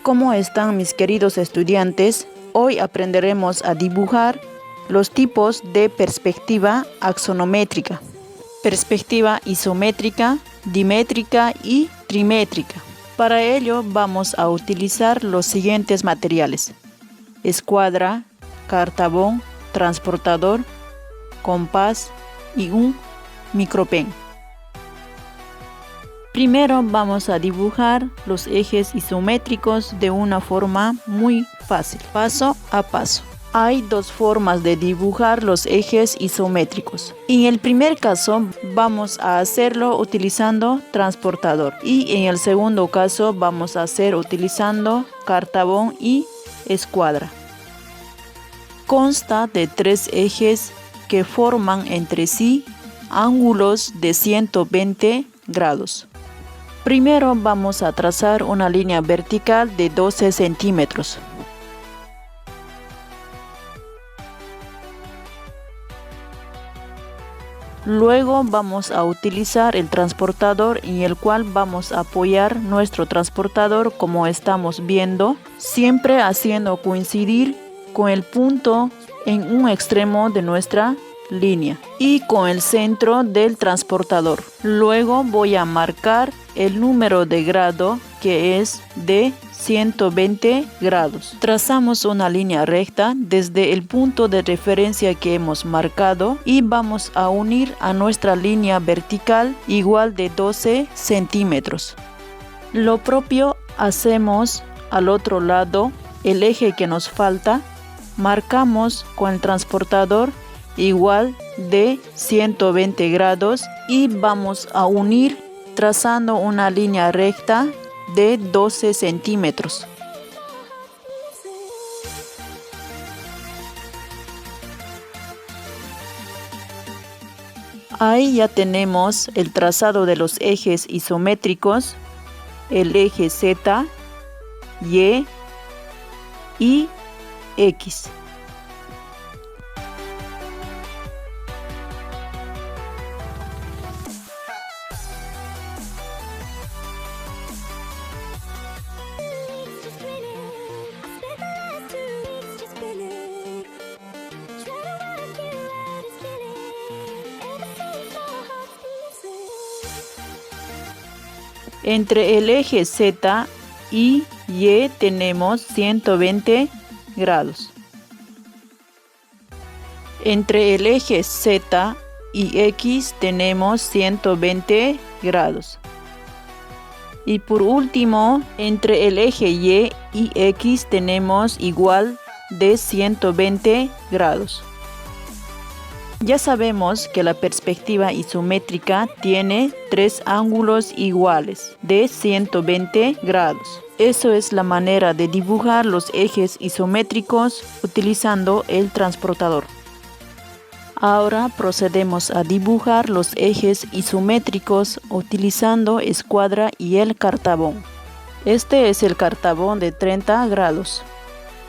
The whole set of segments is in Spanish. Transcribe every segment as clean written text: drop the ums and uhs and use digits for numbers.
¿Cómo están mis queridos estudiantes? Hoy aprenderemos a dibujar los tipos de perspectiva axonométrica, perspectiva isométrica, dimétrica y trimétrica. Para ello vamos a utilizar los siguientes materiales: escuadra, cartabón, transportador, compás y un micropen. Primero vamos a dibujar los ejes isométricos de una forma muy fácil, paso a paso. Hay dos formas de dibujar los ejes isométricos. En el primer caso vamos a hacerlo utilizando transportador y en el segundo caso vamos a hacer utilizando cartabón y escuadra. Consta de tres ejes que forman entre sí ángulos de 120 grados. Primero vamos a trazar una línea vertical de 12 centímetros. Luego vamos a utilizar el transportador en el cual vamos a apoyar nuestro transportador como estamos viendo, siempre haciendo coincidir con el punto en un extremo de nuestra línea y con el centro del transportador. Luego voy a marcar el número de grado, que es de 120 grados. Trazamos una línea recta desde el punto de referencia que hemos marcado y vamos a unir a nuestra línea vertical igual de 12 centímetros. Lo propio hacemos al otro lado. El eje que nos falta marcamos con el transportador igual de 120 grados y vamos a unir trazando una línea recta de 12 centímetros. Ahí ya tenemos el trazado de los ejes isométricos, el eje Z, Y y X. Entre el eje Z y Y tenemos 120 grados. Entre el eje Z y X tenemos 120 grados. Y por último, entre el eje Y y X tenemos igual de 120 grados. Ya sabemos que la perspectiva isométrica tiene tres ángulos iguales de 120 grados. Eso es la manera de dibujar los ejes isométricos utilizando el transportador. Ahora procedemos a dibujar los ejes isométricos utilizando escuadra y el cartabón. Este es el cartabón de 30 grados.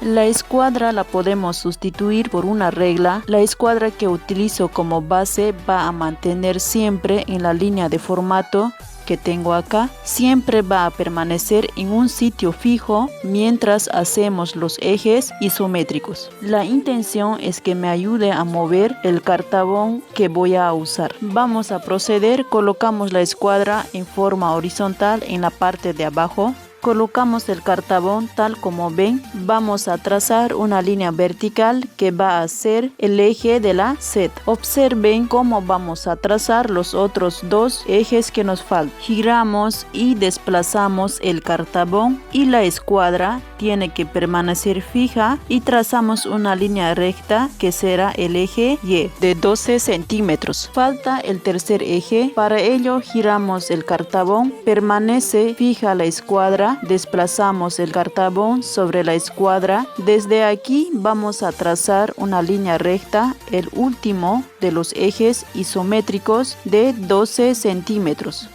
La escuadra la podemos sustituir por una regla. La escuadra que utilizo como base va a mantener siempre en la línea de formato que tengo acá. Siempre va a permanecer en un sitio fijo mientras hacemos los ejes isométricos. La intención es que me ayude a mover el cartabón que voy a usar. Vamos a proceder. Colocamos la escuadra en forma horizontal en la parte de abajo. Colocamos el cartabón tal como ven. Vamos a trazar una línea vertical que va a ser el eje de la Z. Observen cómo vamos a trazar los otros dos ejes que nos faltan. Giramos y desplazamos el cartabón y la escuadra tiene que permanecer fija y trazamos una línea recta que será el eje Y de 12 centímetros. Falta el tercer eje. Para ello giramos el cartabón, permanece fija la escuadra. Desplazamos el cartabón sobre la escuadra. Desde aquí vamos a trazar una línea recta, el último de los ejes isométricos de 12 centímetros.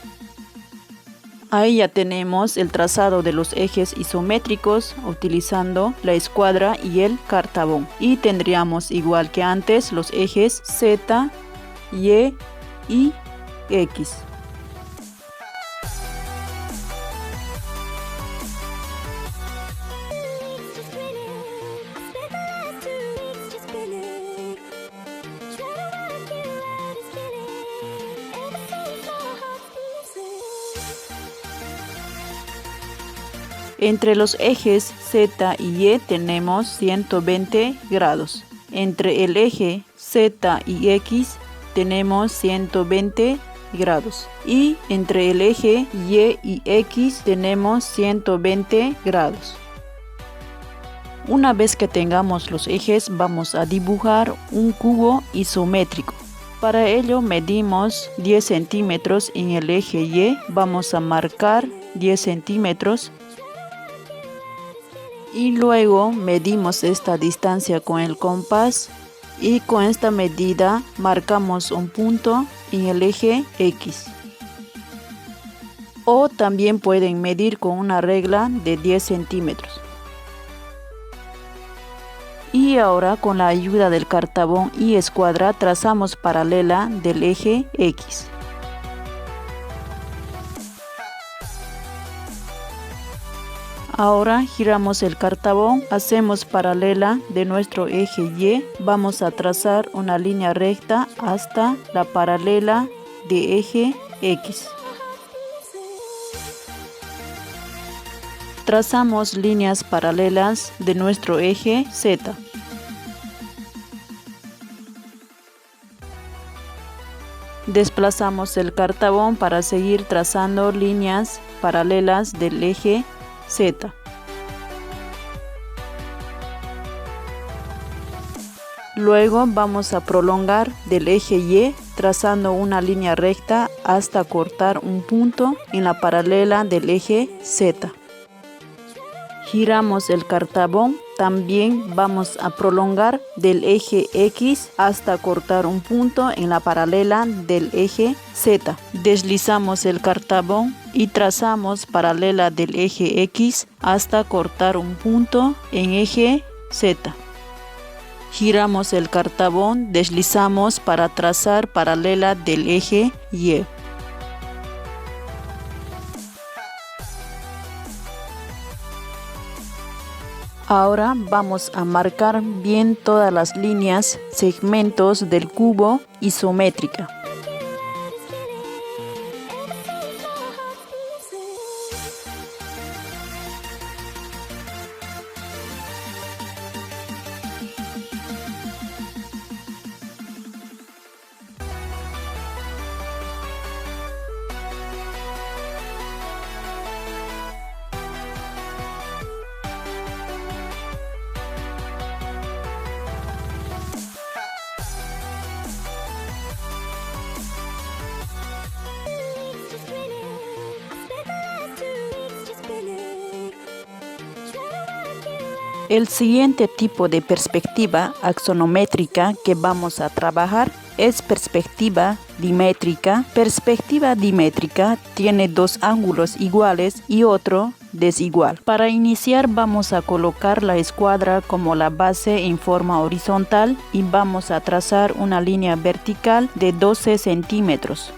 Ahí ya tenemos el trazado de los ejes isométricos utilizando la escuadra y el cartabón. Y tendríamos igual que antes los ejes Z, Y y X. Entre los ejes Z y Y tenemos 120 grados. Entre el eje Z y X tenemos 120 grados. Y entre el eje Y y X tenemos 120 grados. Una vez que tengamos los ejes, vamos a dibujar un cubo isométrico. Para ello medimos 10 centímetros en el eje Y. Vamos a marcar 10 centímetros. Y luego medimos esta distancia con el compás. Y con esta medida marcamos un punto en el eje X. O también pueden medir con una regla de 10 centímetros. Y ahora con la ayuda del cartabón y escuadra trazamos paralela del eje X. Ahora giramos el cartabón, hacemos paralela de nuestro eje Y. Vamos a trazar una línea recta hasta la paralela de eje X. Trazamos líneas paralelas de nuestro eje Z. Desplazamos el cartabón para seguir trazando líneas paralelas del eje Z. Luego vamos a prolongar del eje Y trazando una línea recta hasta cortar un punto en la paralela del eje Z. Giramos el cartabón, también vamos a prolongar del eje X hasta cortar un punto en la paralela del eje Z. Deslizamos el cartabón y trazamos paralela del eje X hasta cortar un punto en eje Z. Giramos el cartabón, deslizamos para trazar paralela del eje Y. Ahora vamos a marcar bien todas las líneas, segmentos del cubo isométrica. El siguiente tipo de perspectiva axonométrica que vamos a trabajar es perspectiva dimétrica. Perspectiva dimétrica tiene dos ángulos iguales y otro desigual. Para iniciar vamos a colocar la escuadra como la base en forma horizontal y vamos a trazar una línea vertical de 12 centímetros.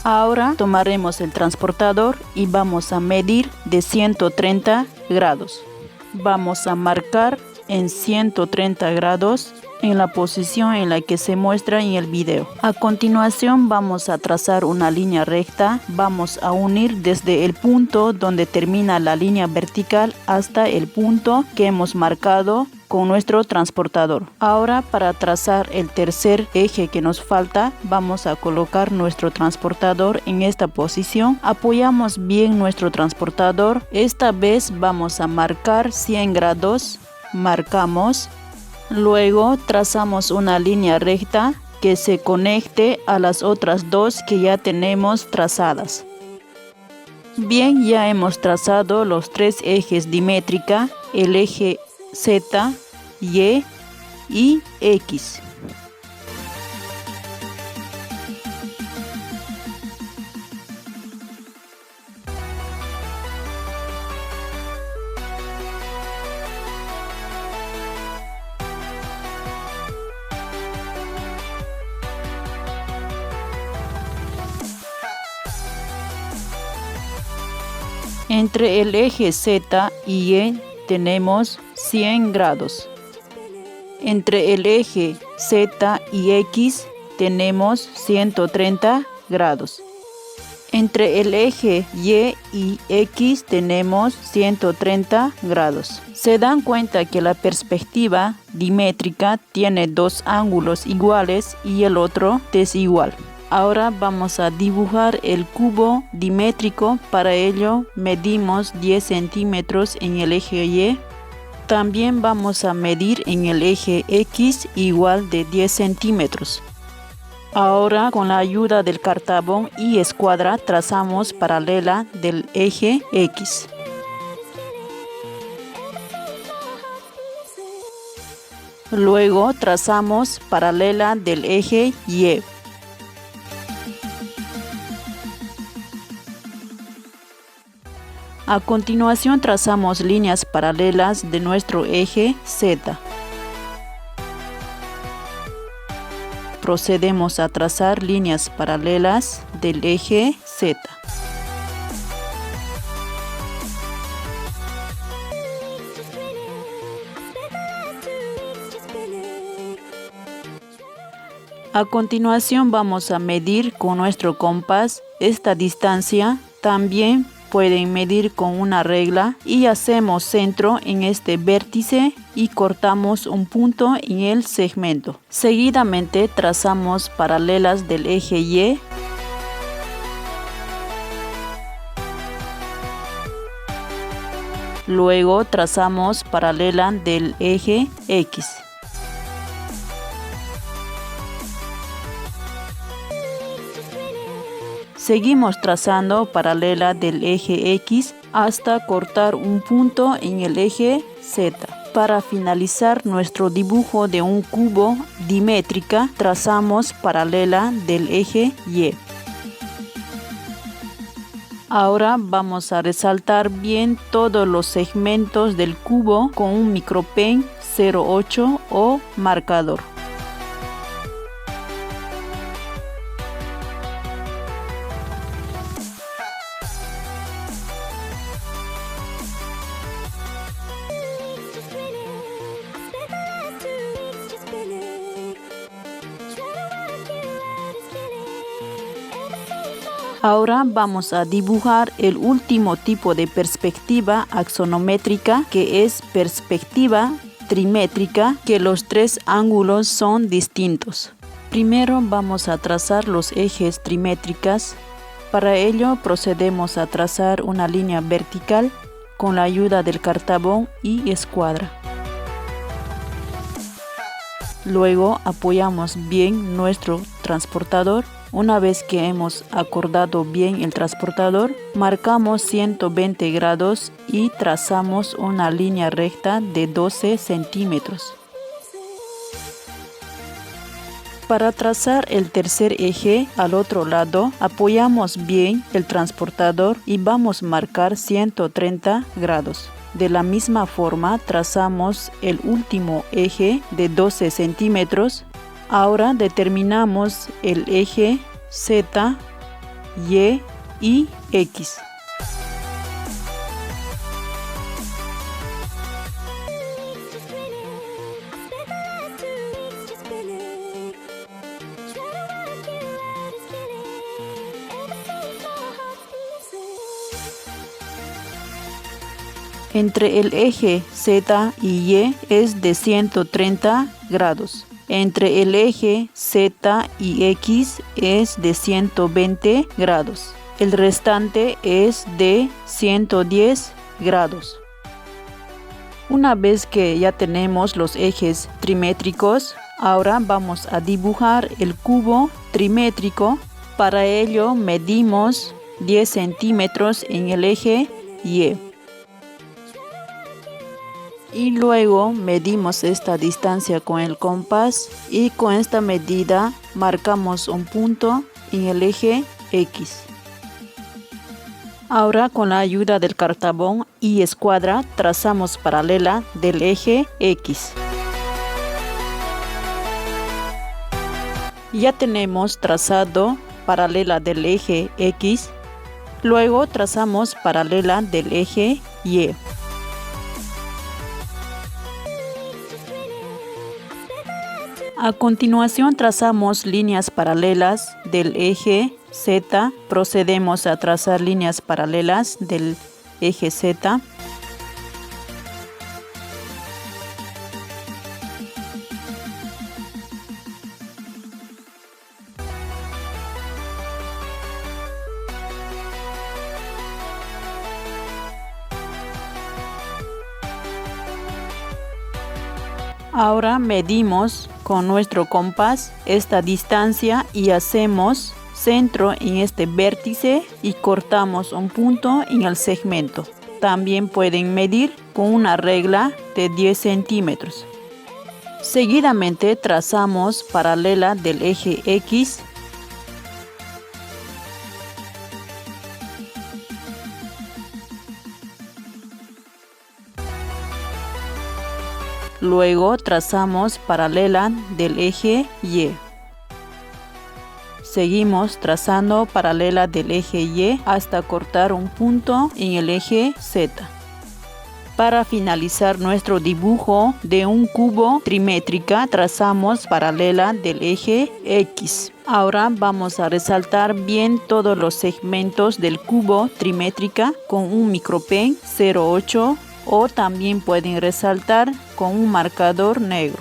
Ahora tomaremos el transportador y vamos a medir de 130 grados. Vamos a marcar en 130 grados en la posición en la que se muestra en el video. A continuación vamos a trazar una línea recta. Vamos a unir desde el punto donde termina la línea vertical hasta el punto que hemos marcado con nuestro transportador. Ahora para trazar el tercer eje que nos falta, vamos a colocar nuestro transportador en esta posición. Apoyamos bien nuestro transportador. Esta vez vamos a marcar 100 grados. Marcamos. Luego trazamos una línea recta que se conecte a las otras dos que ya tenemos trazadas. Bien, ya hemos trazado los tres ejes dimétrica, el eje Z, Y y X. Entre el eje Z y Y tenemos 100 grados. Entre el eje Z y X tenemos 130 grados. Entre el eje Y y X tenemos 130 grados. Se dan cuenta que la perspectiva dimétrica tiene dos ángulos iguales y el otro desigual. Ahora vamos a dibujar el cubo dimétrico. Para ello medimos 10 centímetros en el eje Y. También vamos a medir en el eje X igual de 10 centímetros. Ahora, con la ayuda del cartabón y escuadra, trazamos paralela del eje X. Luego trazamos paralela del eje Y. A continuación trazamos líneas paralelas de nuestro eje Z. Procedemos a trazar líneas paralelas del eje Z. A continuación vamos a medir con nuestro compás esta distancia. También pueden medir con una regla y hacemos centro en este vértice y cortamos un punto en el segmento. Seguidamente trazamos paralelas del eje Y. Luego trazamos paralela del eje X. Seguimos trazando paralela del eje X hasta cortar un punto en el eje Z. Para finalizar nuestro dibujo de un cubo dimétrica, trazamos paralela del eje Y. Ahora vamos a resaltar bien todos los segmentos del cubo con un micropen 08 o marcador. Ahora vamos a dibujar el último tipo de perspectiva axonométrica, que es perspectiva trimétrica, que los tres ángulos son distintos. Primero vamos a trazar los ejes trimétricas. Para ello procedemos a trazar una línea vertical con la ayuda del cartabón y escuadra. Luego apoyamos bien nuestro transportador. Una vez que hemos acordado bien el transportador, marcamos 120 grados y trazamos una línea recta de 12 centímetros. Para trazar el tercer eje al otro lado, apoyamos bien el transportador y vamos a marcar 130 grados. De la misma forma, trazamos el último eje de 12 centímetros. Ahora determinamos el eje Z, Y y X. Entre el eje Z y Y es de 130 grados. Entre el eje Z y X es de 120 grados. El restante es de 110 grados. Una vez que ya tenemos los ejes trimétricos, ahora vamos a dibujar el cubo trimétrico. Para ello medimos 10 centímetros en el eje Y. Y luego medimos esta distancia con el compás y con esta medida marcamos un punto en el eje X. Ahora con la ayuda del cartabón y escuadra trazamos paralela del eje X. Ya tenemos trazado paralela del eje X. Luego trazamos paralela del eje Y. A continuación trazamos líneas paralelas del eje Z, procedemos a trazar líneas paralelas del eje Z. Ahora medimos con nuestro compás esta distancia y hacemos centro en este vértice y cortamos un punto en el segmento. También pueden medir con una regla de 10 centímetros. Seguidamente trazamos paralela del eje X. Luego trazamos paralela del eje Y. Seguimos trazando paralela del eje Y hasta cortar un punto en el eje Z. Para finalizar nuestro dibujo de un cubo trimétrica, trazamos paralela del eje X. Ahora vamos a resaltar bien todos los segmentos del cubo trimétrica con un micropen 08 o también pueden resaltar con un marcador negro.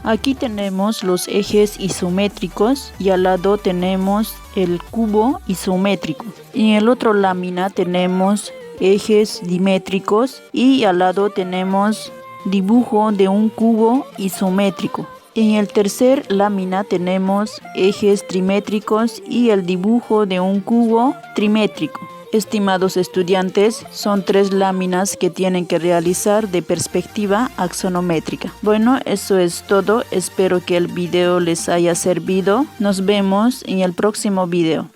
Aquí tenemos los ejes isométricos y al lado tenemos el cubo isométrico. En el otro lámina tenemos ejes dimétricos y al lado tenemos dibujo de un cubo isométrico. En el tercer lámina tenemos ejes trimétricos y el dibujo de un cubo trimétrico. Estimados estudiantes, son 3 láminas que tienen que realizar de perspectiva axonométrica. Bueno, eso es todo. Espero que el video les haya servido. Nos vemos en el próximo video.